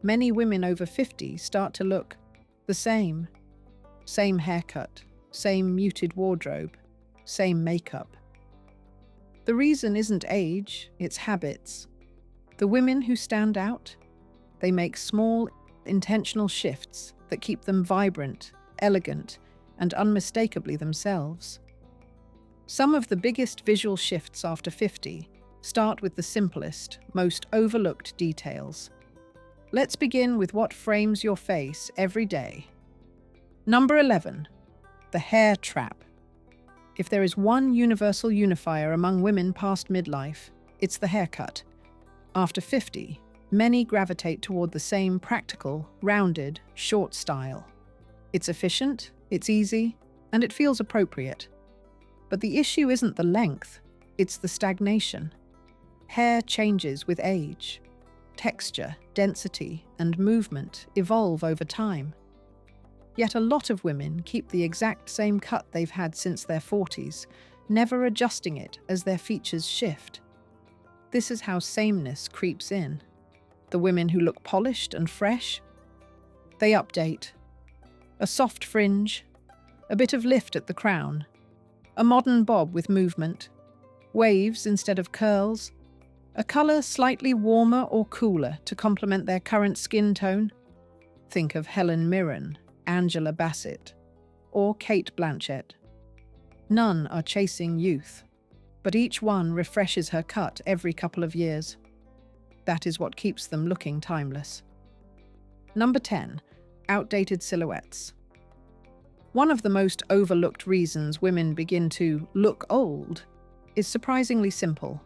many women over 50 start to look the same. Same haircut, same muted wardrobe, same makeup. The reason isn't age, it's habits. The women who stand out, they make small, intentional shifts that keep them vibrant, elegant, and unmistakably themselves. Some of the biggest visual shifts after 50 start with the simplest, most overlooked details. Let's begin with what frames your face every day. Number 11. The hair trap. If there is one universal unifier among women past midlife, it's the haircut. After 50, many gravitate toward the same practical, rounded, short style. It's efficient, it's easy, and it feels appropriate. But the issue isn't the length, it's the stagnation. Hair changes with age. Texture, density, and movement evolve over time. Yet a lot of women keep the exact same cut they've had since their 40s, never adjusting it as their features shift. This is how sameness creeps in. The women who look polished and fresh, they update. A soft fringe, a bit of lift at the crown, a modern bob with movement, waves instead of curls, a colour slightly warmer or cooler to complement their current skin tone. Think of Helen Mirren, Angela Bassett, or Kate Blanchett. None are chasing youth, but each one refreshes her cut every couple of years. That is what keeps them looking timeless. Number 10. Outdated silhouettes. One of the most overlooked reasons women begin to look old is surprisingly simple.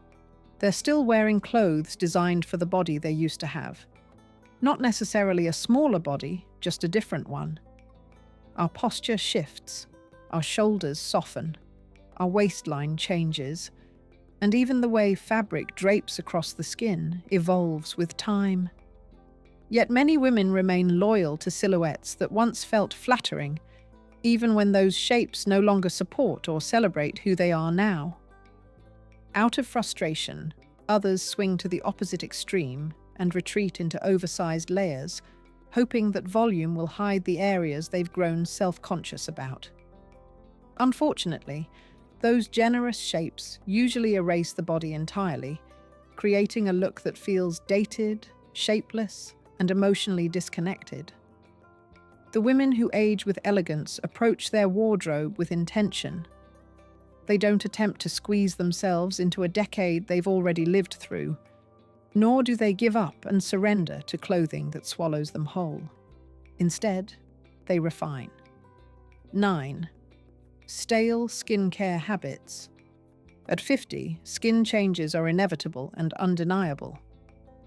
They're still wearing clothes designed for the body they used to have. Not necessarily a smaller body, just a different one. Our posture shifts, our shoulders soften, our waistline changes, and even the way fabric drapes across the skin evolves with time. Yet many women remain loyal to silhouettes that once felt flattering, even when those shapes no longer support or celebrate who they are now. Out of frustration, others swing to the opposite extreme and retreat into oversized layers, hoping that volume will hide the areas they've grown self-conscious about. Unfortunately, those generous shapes usually erase the body entirely, creating a look that feels dated, shapeless, and emotionally disconnected. The women who age with elegance approach their wardrobe with intention. They don't attempt to squeeze themselves into a decade they've already lived through, nor do they give up and surrender to clothing that swallows them whole. Instead, they refine. 9. Stale skincare habits. At 50, skin changes are inevitable and undeniable.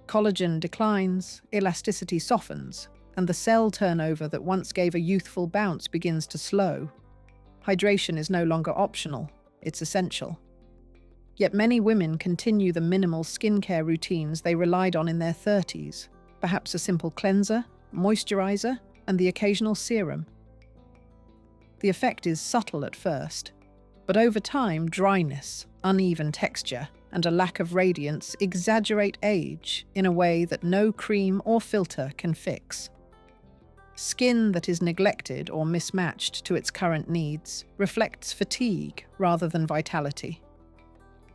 Collagen declines, elasticity softens, and the cell turnover that once gave a youthful bounce begins to slow. Hydration is no longer optional, it's essential. Yet many women continue the minimal skincare routines they relied on in their 30s, perhaps a simple cleanser, moisturizer, and the occasional serum. The effect is subtle at first, but over time, dryness, uneven texture, and a lack of radiance exaggerate age in a way that no cream or filter can fix. Skin that is neglected or mismatched to its current needs reflects fatigue rather than vitality.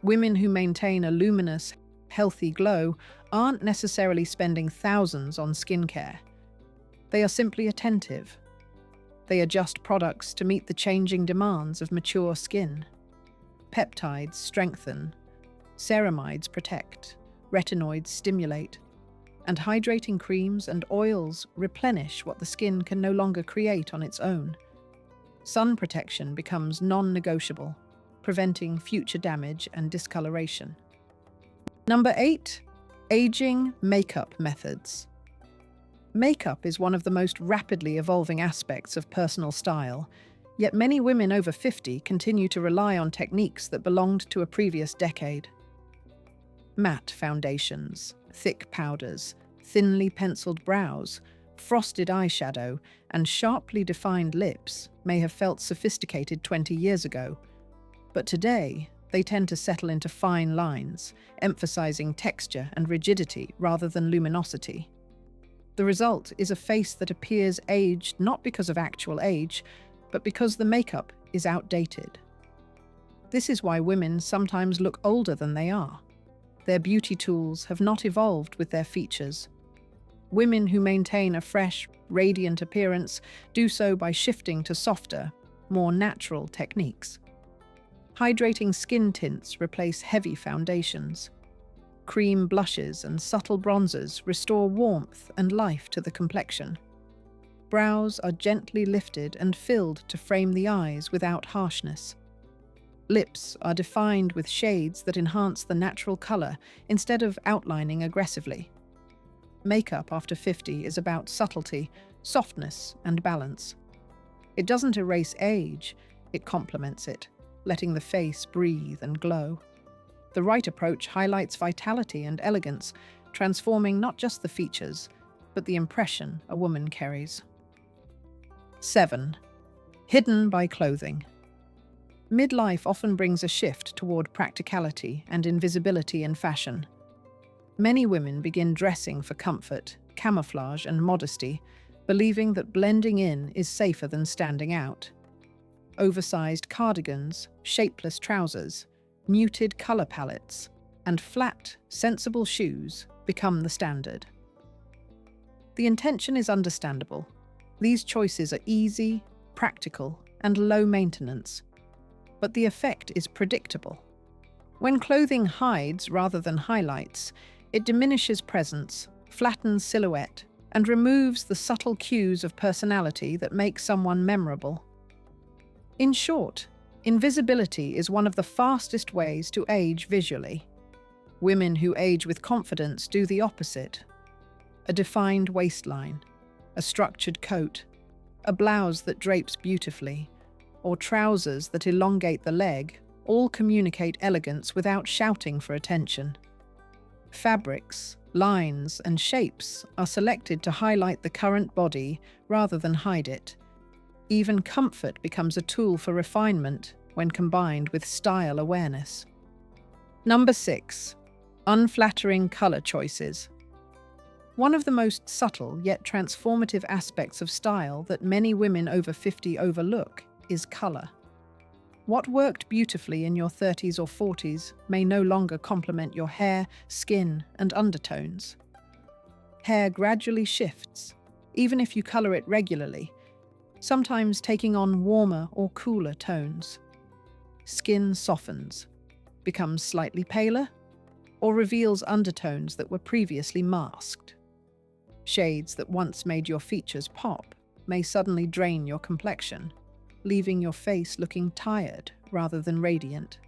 Women who maintain a luminous, healthy glow aren't necessarily spending thousands on skincare. They are simply attentive. They adjust products to meet the changing demands of mature skin. Peptides strengthen, ceramides protect, retinoids stimulate, and hydrating creams and oils replenish what the skin can no longer create on its own. Sun protection becomes non-negotiable, preventing future damage and discoloration. Number 8. Aging makeup methods. Makeup is one of the most rapidly evolving aspects of personal style, yet many women over 50 continue to rely on techniques that belonged to a previous decade. Matte foundations, thick powders, thinly penciled brows, frosted eyeshadow, and sharply defined lips may have felt sophisticated 20 years ago, but today they tend to settle into fine lines, emphasizing texture and rigidity rather than luminosity. The result is a face that appears aged not because of actual age, but because the makeup is outdated. This is why women sometimes look older than they are. Their beauty tools have not evolved with their features. Women who maintain a fresh, radiant appearance do so by shifting to softer, more natural techniques. Hydrating skin tints replace heavy foundations. Cream blushes and subtle bronzers restore warmth and life to the complexion. Brows are gently lifted and filled to frame the eyes without harshness. Lips are defined with shades that enhance the natural color instead of outlining aggressively. Makeup after 50 is about subtlety, softness, and balance. It doesn't erase age, it complements it, letting the face breathe and glow. The right approach highlights vitality and elegance, transforming not just the features, but the impression a woman carries. 7. Hidden by clothing. Midlife often brings a shift toward practicality and invisibility in fashion. Many women begin dressing for comfort, camouflage, and modesty, believing that blending in is safer than standing out. Oversized cardigans, shapeless trousers, muted color palettes, and flat, sensible shoes become the standard. The intention is understandable. These choices are easy, practical, and low maintenance, but the effect is predictable. When clothing hides rather than highlights, it diminishes presence, flattens silhouette, and removes the subtle cues of personality that make someone memorable. In short, invisibility is one of the fastest ways to age visually. Women who age with confidence do the opposite. A defined waistline, a structured coat, a blouse that drapes beautifully, or trousers that elongate the leg, all communicate elegance without shouting for attention. Fabrics, lines, and shapes are selected to highlight the current body rather than hide it. Even comfort becomes a tool for refinement when combined with style awareness. Number 6. Unflattering color choices. One of the most subtle yet transformative aspects of style that many women over 50 overlook is color. What worked beautifully in your 30s or 40s may no longer complement your hair, skin, and undertones. Hair gradually shifts, even if you color it regularly, sometimes taking on warmer or cooler tones. Skin softens, becomes slightly paler, or reveals undertones that were previously masked. Shades that once made your features pop may suddenly drain your complexion, leaving your face looking tired rather than radiant.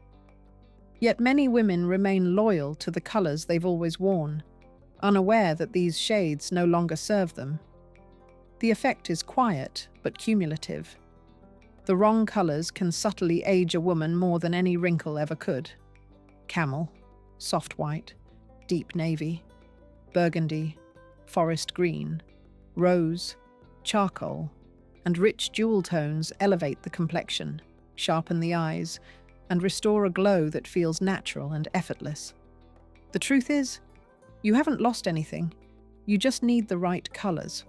Yet many women remain loyal to the colors they've always worn, unaware that these shades no longer serve them. The effect is quiet but cumulative. The wrong colors can subtly age a woman more than any wrinkle ever could. Camel, soft white, deep navy, burgundy, forest green, rose, charcoal, and rich jewel tones elevate the complexion, sharpen the eyes, and restore a glow that feels natural and effortless. The truth is, you haven't lost anything, you just need the right colors.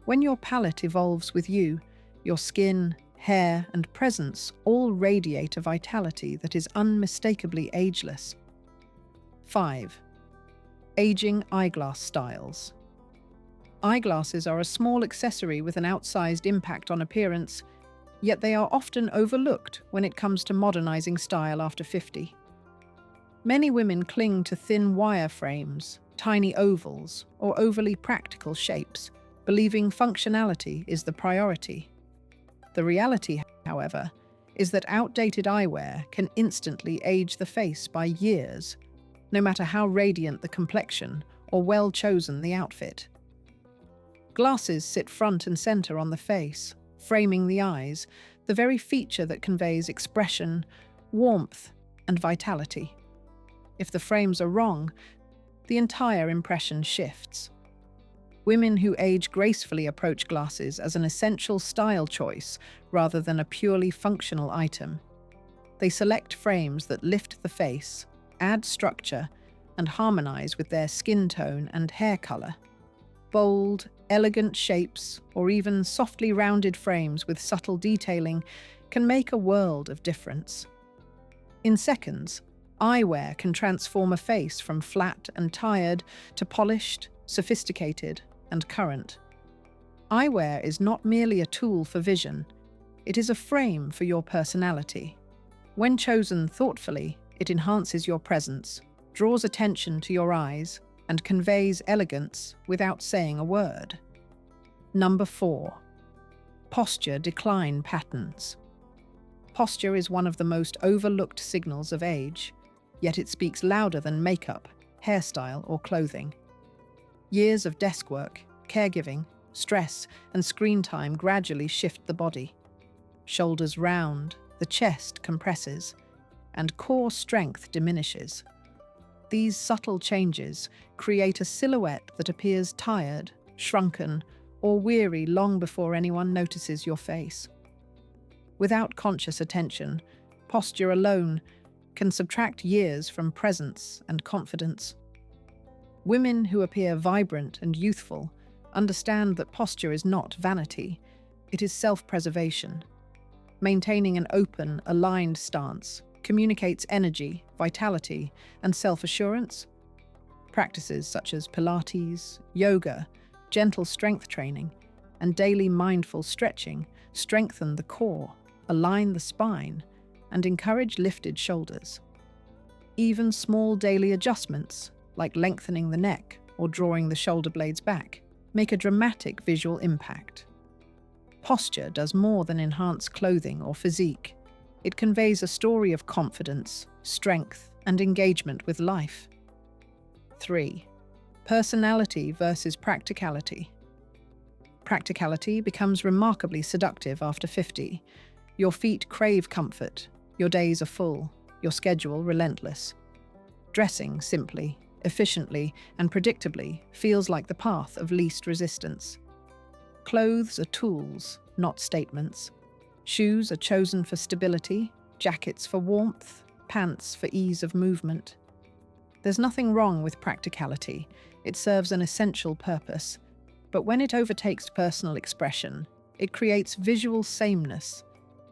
When your palette evolves with you, your skin, hair, and presence all radiate a vitality that is unmistakably ageless. 5. Aging eyeglass styles. Eyeglasses are a small accessory with an outsized impact on appearance, yet they are often overlooked when it comes to modernizing style after 50. Many women cling to thin wire frames, tiny ovals, or overly practical shapes, believing functionality is the priority. The reality, however, is that outdated eyewear can instantly age the face by years, no matter how radiant the complexion or well-chosen the outfit. Glasses sit front and center on the face, framing the eyes, the very feature that conveys expression, warmth, and vitality. If the frames are wrong, the entire impression shifts. Women who age gracefully approach glasses as an essential style choice rather than a purely functional item. They select frames that lift the face, add structure, and harmonize with their skin tone and hair color. Bold, elegant shapes, or even softly rounded frames with subtle detailing can make a world of difference. In seconds, eyewear can transform a face from flat and tired to polished, sophisticated, and current. Eyewear is not merely a tool for vision, it is a frame for your personality. When chosen thoughtfully, it enhances your presence, draws attention to your eyes, and conveys elegance without saying a word. Number 4. Posture decline patterns. Posture is one of the most overlooked signals of age, yet it speaks louder than makeup, hairstyle, or clothing. Years of desk work, caregiving, stress, and screen time gradually shift the body. Shoulders round, the chest compresses, and core strength diminishes. These subtle changes create a silhouette that appears tired, shrunken, or weary long before anyone notices your face. Without conscious attention, posture alone can subtract years from presence and confidence. Women who appear vibrant and youthful understand that posture is not vanity, it is self-preservation. Maintaining an open, aligned stance communicates energy, vitality, and self-assurance. Practices such as Pilates, yoga, gentle strength training, and daily mindful stretching strengthen the core, align the spine, and encourage lifted shoulders. Even small daily adjustments, like lengthening the neck or drawing the shoulder blades back, make a dramatic visual impact. Posture does more than enhance clothing or physique. It conveys a story of confidence, strength, and engagement with life. 3. Personality versus practicality. Practicality becomes remarkably seductive after 50. Your feet crave comfort, your days are full, your schedule relentless. Dressing simply, efficiently, and predictably feels like the path of least resistance. Clothes are tools, not statements. Shoes are chosen for stability, jackets for warmth, pants for ease of movement. There's nothing wrong with practicality. It serves an essential purpose. But when it overtakes personal expression, it creates visual sameness.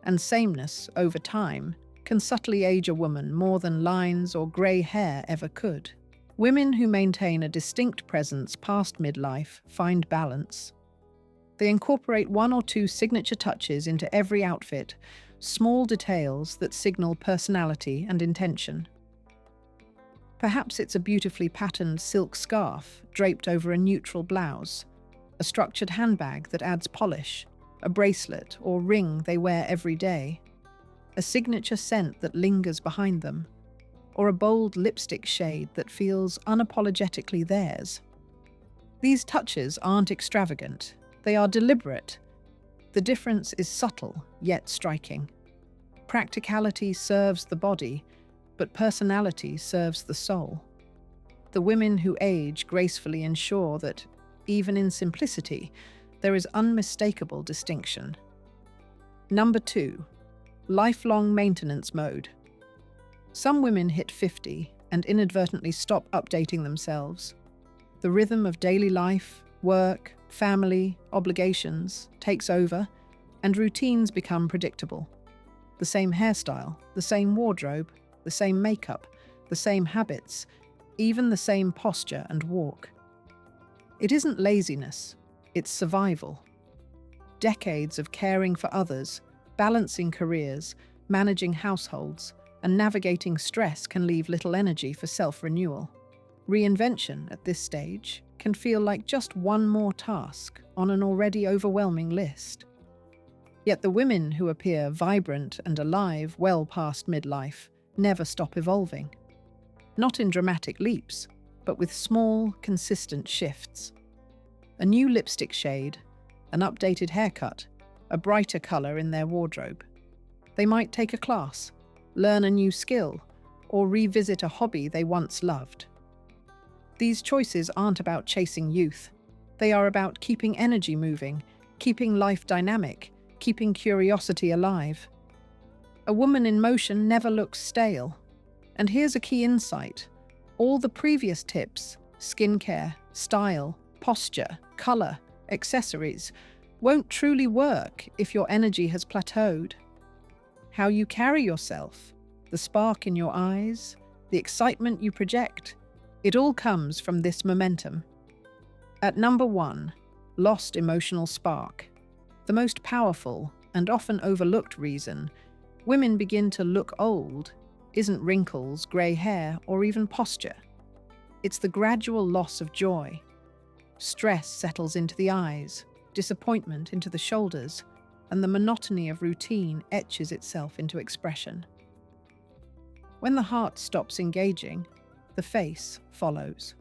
And sameness, over time, can subtly age a woman more than lines or grey hair ever could. Women who maintain a distinct presence past midlife find balance. They incorporate one or two signature touches into every outfit, small details that signal personality and intention. Perhaps it's a beautifully patterned silk scarf draped over a neutral blouse, a structured handbag that adds polish, a bracelet or ring they wear every day, a signature scent that lingers behind them, or a bold lipstick shade that feels unapologetically theirs. These touches aren't extravagant. They are deliberate. The difference is subtle, yet striking. Practicality serves the body, but personality serves the soul. The women who age gracefully ensure that, even in simplicity, there is unmistakable distinction. Number 2. Lifelong maintenance mode. Some women hit 50 and inadvertently stop updating themselves. The rhythm of daily life, work, family, obligations takes over, and routines become predictable. The same hairstyle, the same wardrobe, the same makeup, the same habits, even the same posture and walk. It isn't laziness, it's survival. Decades of caring for others, balancing careers, managing households, and navigating stress can leave little energy for self-renewal. Reinvention at this stage can feel like just one more task on an already overwhelming list. Yet the women who appear vibrant and alive well past midlife never stop evolving. Not in dramatic leaps, but with small, consistent shifts. A new lipstick shade, an updated haircut, a brighter colour in their wardrobe. They might take a class, learn a new skill, or revisit a hobby they once loved. These choices aren't about chasing youth. They are about keeping energy moving, keeping life dynamic, keeping curiosity alive. A woman in motion never looks stale. And here's a key insight. All the previous tips, skincare, style, posture, color, accessories won't truly work if your energy has plateaued. How you carry yourself, the spark in your eyes, the excitement you project, it all comes from this momentum. At number 1, lost emotional spark. The most powerful and often overlooked reason women begin to look old isn't wrinkles, grey hair, or even posture. It's the gradual loss of joy. Stress settles into the eyes, disappointment into the shoulders, and the monotony of routine etches itself into expression. When the heart stops engaging, the face follows.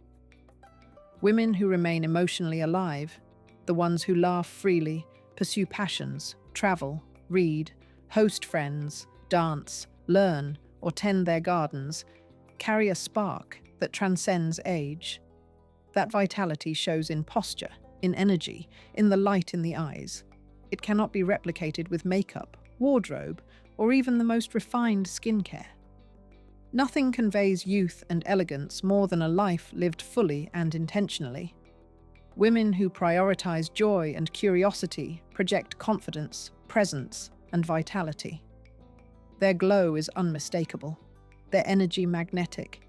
Women who remain emotionally alive, the ones who laugh freely, pursue passions, travel, read, host friends, dance, learn, or tend their gardens, carry a spark that transcends age. That vitality shows in posture, in energy, in the light in the eyes. It cannot be replicated with makeup, wardrobe, or even the most refined skincare. Nothing conveys youth and elegance more than a life lived fully and intentionally. Women who prioritize joy and curiosity project confidence, presence, and vitality. Their glow is unmistakable, their energy magnetic,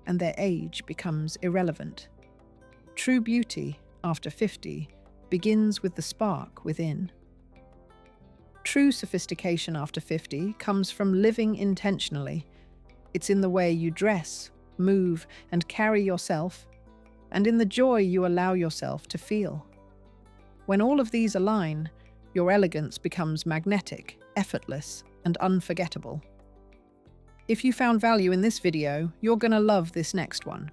and their age becomes irrelevant. True beauty, after 50, begins with the spark within. True sophistication after 50 comes from living intentionally. It's in the way you dress, move, and carry yourself, and in the joy you allow yourself to feel. When all of these align, your elegance becomes magnetic, effortless, and unforgettable. If you found value in this video, you're gonna love this next one.